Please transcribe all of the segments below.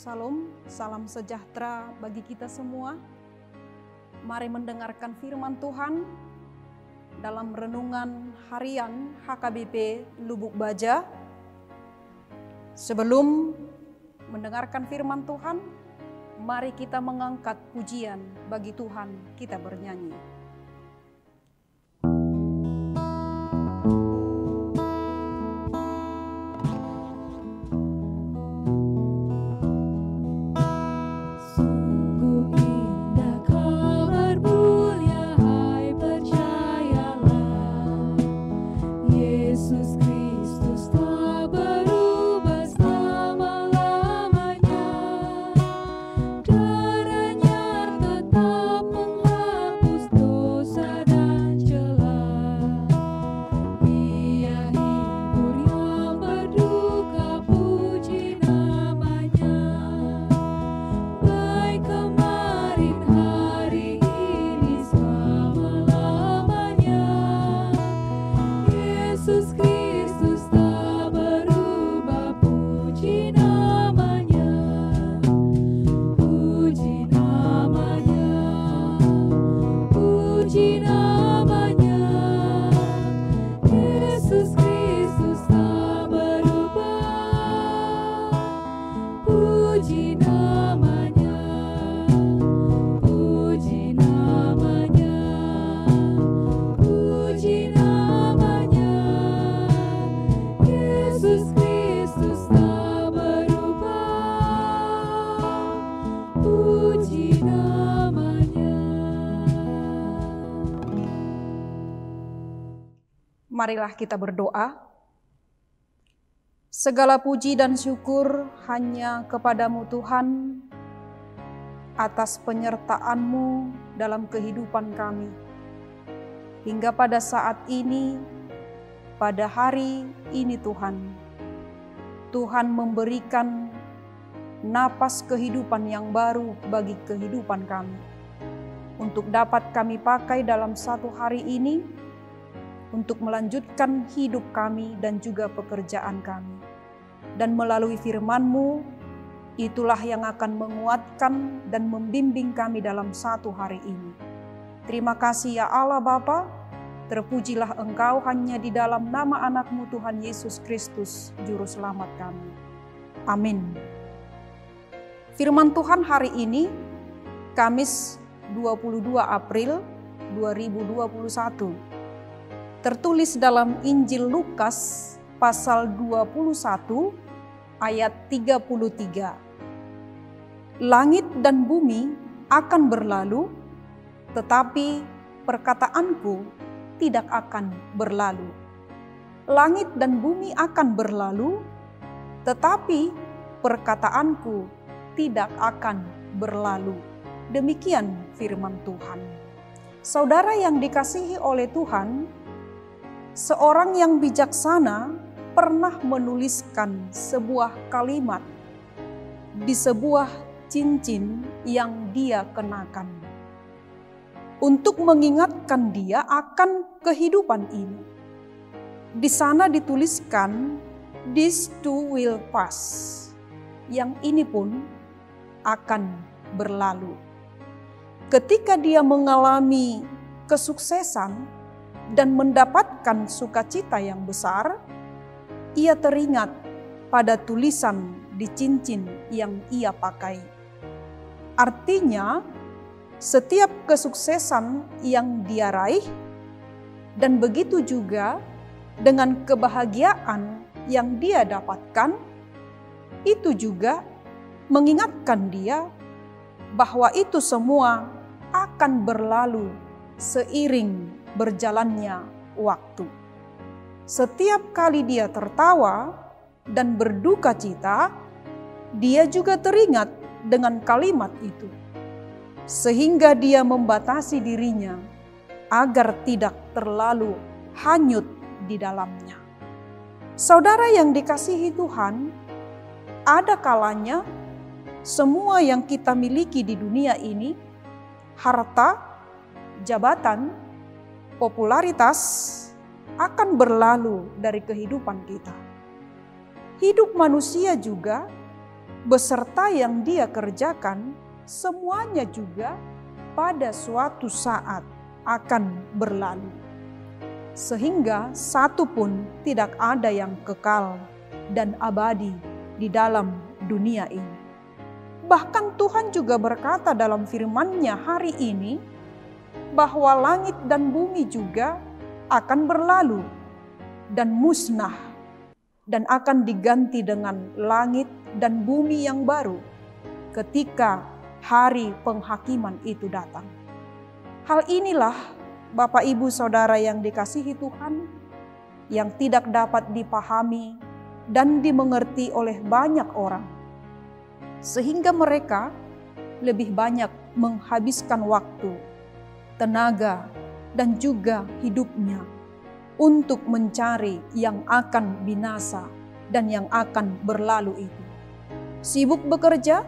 Salam, salam sejahtera bagi kita semua. Mari mendengarkan firman Tuhan dalam renungan harian HKBP Lubuk Baja. Sebelum mendengarkan firman Tuhan, mari kita mengangkat pujian bagi Tuhan, kita bernyanyi. Marilah kita berdoa. Segala puji dan syukur hanya kepadamu Tuhan, atas penyertaan-Mu dalam kehidupan kami. Hingga pada saat ini, pada hari ini Tuhan, Tuhan memberikan napas kehidupan yang baru bagi kehidupan kami. Untuk dapat kami pakai dalam satu hari ini, untuk melanjutkan hidup kami dan juga pekerjaan kami. Dan melalui firman-Mu, itulah yang akan menguatkan dan membimbing kami dalam satu hari ini. Terima kasih ya Allah Bapa, terpujilah Engkau hanya di dalam nama anak-Mu Tuhan Yesus Kristus, Juru Selamat kami. Amin. Firman Tuhan hari ini, Kamis 22 April 2021. Tertulis dalam Injil Lukas pasal 21 ayat 33. Langit dan bumi akan berlalu, tetapi perkataanku tidak akan berlalu. Langit dan bumi akan berlalu, tetapi perkataanku tidak akan berlalu. Demikian firman Tuhan. Saudara yang dikasihi oleh Tuhan, seorang yang bijaksana pernah menuliskan sebuah kalimat di sebuah cincin yang dia kenakan untuk mengingatkan dia akan kehidupan ini. Di sana dituliskan, "This too will pass." Yang ini pun akan berlalu. Ketika dia mengalami kesuksesan dan mendapatkan sukacita yang besar, ia teringat pada tulisan di cincin yang ia pakai. Artinya, setiap kesuksesan yang dia raih, dan begitu juga dengan kebahagiaan yang dia dapatkan, itu juga mengingatkan dia bahwa itu semua akan berlalu seiring berjalannya waktu. Setiap kali dia tertawa dan berduka cita, dia juga teringat dengan kalimat itu, sehingga dia membatasi dirinya agar tidak terlalu hanyut di dalamnya. Saudara yang dikasihi Tuhan, ada kalanya semua yang kita miliki di dunia ini, harta, jabatan, popularitas akan berlalu dari kehidupan kita. Hidup manusia juga beserta yang Dia kerjakan, semuanya juga pada suatu saat akan berlalu. Sehingga satu pun tidak ada yang kekal dan abadi di dalam dunia ini. Bahkan Tuhan juga berkata dalam firman-Nya hari ini bahwa langit dan bumi juga akan berlalu dan musnah dan akan diganti dengan langit dan bumi yang baru ketika hari penghakiman itu datang. Hal inilah Bapak Ibu Saudara yang dikasihi Tuhan, yang tidak dapat dipahami dan dimengerti oleh banyak orang. Sehingga mereka lebih banyak menghabiskan waktu, tenaga, dan juga hidupnya untuk mencari yang akan binasa dan yang akan berlalu itu. Sibuk bekerja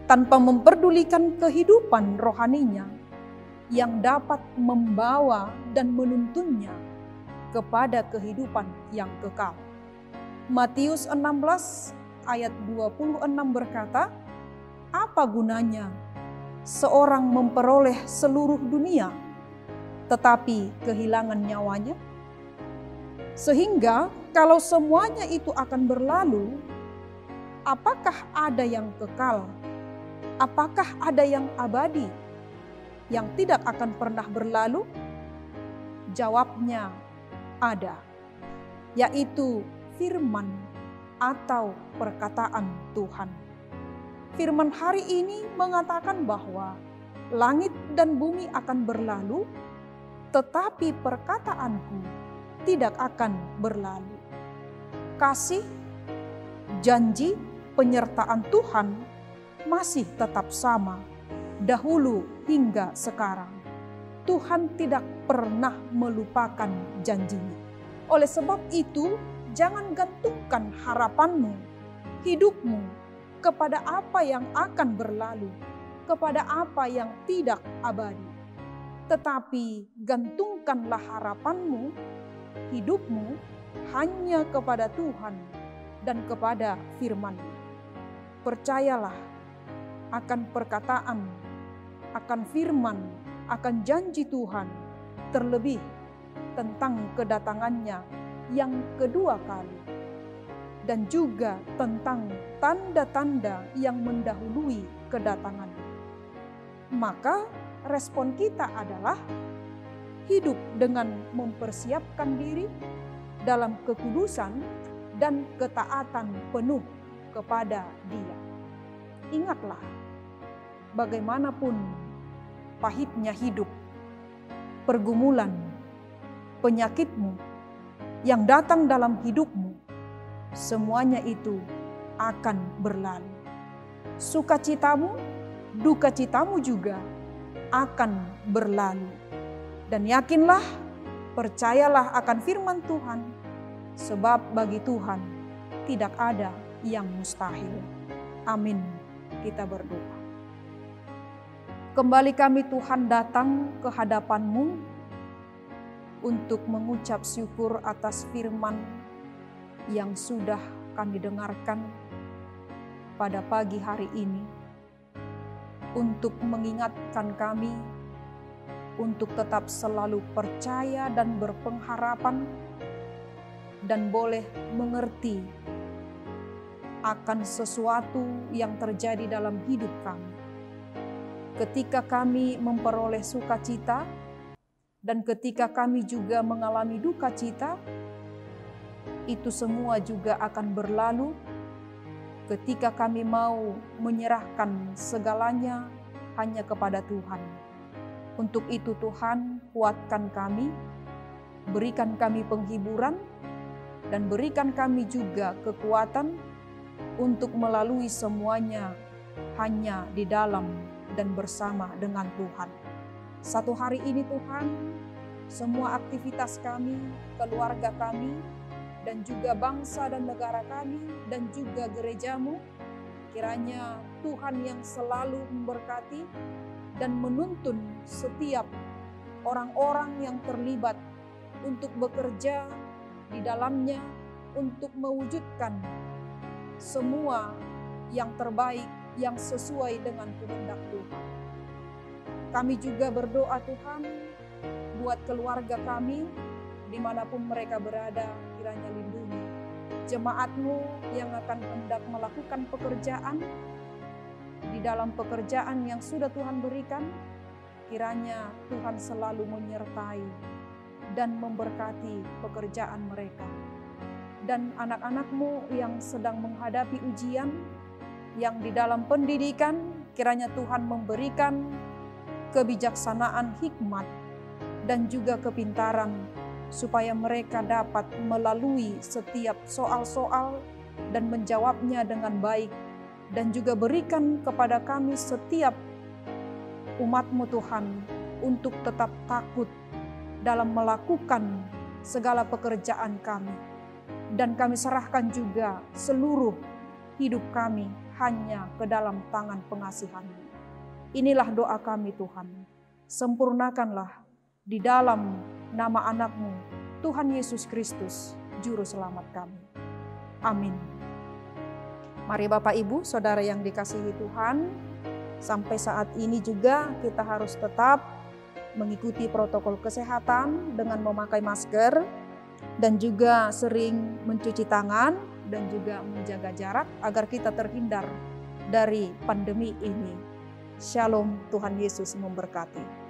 tanpa memperdulikan kehidupan rohaninya yang dapat membawa dan menuntunnya kepada kehidupan yang kekal. Matius 16 ayat 26 berkata, "Apa gunanya seorang memperoleh seluruh dunia, tetapi kehilangan nyawanya?" Sehingga kalau semuanya itu akan berlalu, apakah ada yang kekal? Apakah ada yang abadi, yang tidak akan pernah berlalu? Jawabnya ada, yaitu firman atau perkataan Tuhan. Firman hari ini mengatakan bahwa langit dan bumi akan berlalu, tetapi perkataanku tidak akan berlalu. Kasih, janji, penyertaan Tuhan masih tetap sama, dahulu hingga sekarang. Tuhan tidak pernah melupakan janjinya. Oleh sebab itu, jangan gantungkan harapanmu, hidupmu kepada apa yang akan berlalu, kepada apa yang tidak abadi. Tetapi gantungkanlah harapanmu, hidupmu hanya kepada Tuhan dan kepada firman-Nya. Percayalah akan perkataan, akan firman, akan janji Tuhan, terlebih tentang kedatangannya yang kedua kali, dan juga tentang tanda-tanda yang mendahului kedatangannya. Maka respon kita adalah hidup dengan mempersiapkan diri dalam kekudusan dan ketaatan penuh kepada Dia. Ingatlah, bagaimanapun pahitnya hidup, pergumulan, penyakitmu yang datang dalam hidupmu, semuanya itu akan berlalu. Sukacitamu, dukacitamu juga akan berlalu. Dan yakinlah, percayalah akan firman Tuhan, sebab bagi Tuhan tidak ada yang mustahil. Amin. Kita berdoa. Kembali kami Tuhan datang ke hadapan-Mu untuk mengucap syukur atas firman yang sudah kami dengarkan pada pagi hari ini, untuk mengingatkan kami untuk tetap selalu percaya dan berpengharapan dan boleh mengerti akan sesuatu yang terjadi dalam hidup kami. Ketika kami memperoleh sukacita dan ketika kami juga mengalami duka cita, itu semua juga akan berlalu ketika kami mau menyerahkan segalanya hanya kepada Tuhan. Untuk itu Tuhan, kuatkan kami, berikan kami penghiburan, dan berikan kami juga kekuatan untuk melalui semuanya hanya di dalam dan bersama dengan Tuhan. Satu hari ini Tuhan, semua aktivitas kami, keluarga kami, dan juga bangsa dan negara kami, dan juga gereja-Mu, kiranya Tuhan yang selalu memberkati dan menuntun setiap orang-orang yang terlibat untuk bekerja di dalamnya, untuk mewujudkan semua yang terbaik, yang sesuai dengan kehendak Tuhan. Kami juga berdoa Tuhan, buat keluarga kami, dimanapun mereka berada, kiranya lindungi. Jemaat-Mu yang akan hendak melakukan pekerjaan, di dalam pekerjaan yang sudah Tuhan berikan, kiranya Tuhan selalu menyertai dan memberkati pekerjaan mereka. Dan anak-anak-Mu yang sedang menghadapi ujian, yang di dalam pendidikan, kiranya Tuhan memberikan kebijaksanaan, hikmat, dan juga kepintaran, supaya mereka dapat melalui setiap soal-soal dan menjawabnya dengan baik. Dan juga berikan kepada kami setiap umat-Mu Tuhan, untuk tetap takut dalam melakukan segala pekerjaan kami. Dan kami serahkan juga seluruh hidup kami hanya ke dalam tangan pengasihan-Mu. Inilah doa kami Tuhan. Sempurnakanlah di dalam nama anak-Mu, Tuhan Yesus Kristus, Juru Selamat kami. Amin. Mari Bapak Ibu, Saudara yang dikasihi Tuhan, sampai saat ini juga kita harus tetap mengikuti protokol kesehatan dengan memakai masker dan juga sering mencuci tangan dan juga menjaga jarak agar kita terhindar dari pandemi ini. Shalom, Tuhan Yesus memberkati.